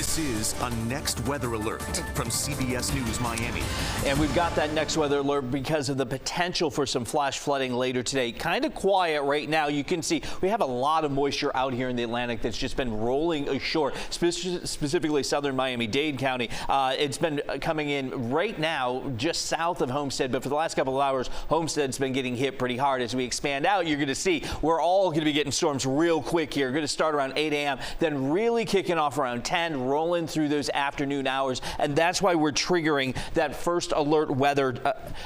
This is a next weather alert from CBS News Miami. And we've got that next weather alert because of the potential for some flash flooding later today. Kind of quiet right now. You can see we have a lot of moisture out here in the Atlantic that's just been rolling ashore, specifically southern Miami-Dade County. It's been coming in right now just south of Homestead, but for the last couple of hours, Homestead's been getting hit pretty hard. As we expand out, you're going to see we're all going to be getting storms real quick here. Going to start around 8 a.m., then really kicking off around 10, rolling through those afternoon hours, and that's why we're triggering that first alert weather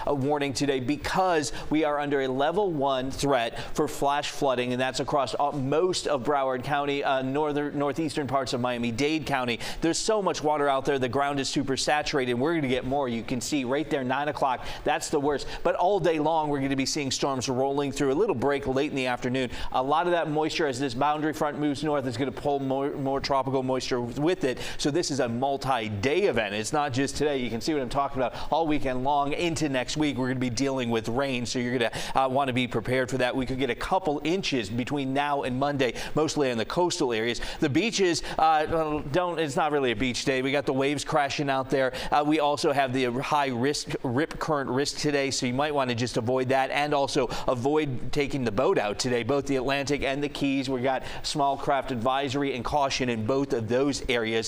warning today, because we are under a level 1 threat for flash flooding, and that's across most of Broward County, northeastern parts of Miami-Dade County. There's so much water out there, the ground is super saturated. We're going to get more. You can see right there, 9 o'clock, that's the worst. But all day long, we're going to be seeing storms rolling through. A little break late in the afternoon. A lot of that moisture, as this boundary front moves north, is going to pull more tropical moisture with it. So this is a multi-day event. It's not just today. You can see what I'm talking about. All weekend long into next week, we're going to be dealing with rain. So you're going to want to be prepared for that. We could get a couple inches between now and Monday, mostly in the coastal areas. The beaches it's not really a beach day. We got the waves crashing out there. We also have the high risk rip current risk today. So you might want to just avoid that, and also avoid taking the boat out today. Both the Atlantic and the Keys, we got small craft advisory and caution in both of those areas.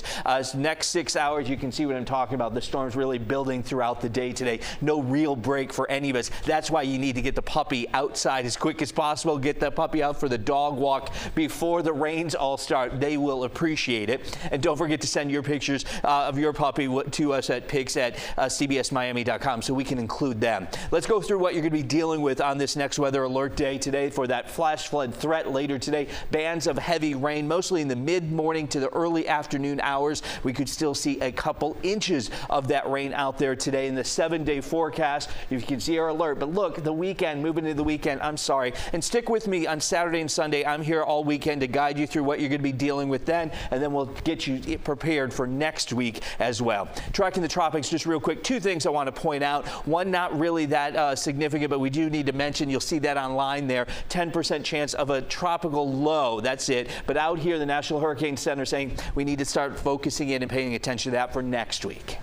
Next 6 hours, you can see what I'm talking about. The storm's really building throughout the day today. No real break for any of us. That's why you need to get the puppy outside as quick as possible. Get the puppy out for the dog walk before the rains all start. They will appreciate it. And don't forget to send your pictures of your puppy to us at pics@cbsmiami.com so we can include them. Let's go through what you're going to be dealing with on this next weather alert day today for that flash flood threat later today. Bands of heavy rain, mostly in the mid-morning to the early afternoon hours. We could still see a couple inches of that rain out there today in the 7-day forecast. You can see our alert. But look, the weekend, moving into the weekend, I'm sorry. And stick with me on Saturday and Sunday. I'm here all weekend to guide you through what you're going to be dealing with then, and then we'll get you prepared for next week as well. Tracking the tropics, just real quick, two things I want to point out. One, not really that significant, but we do need to mention, you'll see that online there, 10% chance of a tropical low. That's it. But out here, the National Hurricane Center saying we need to start focusing in and paying attention to that for next week.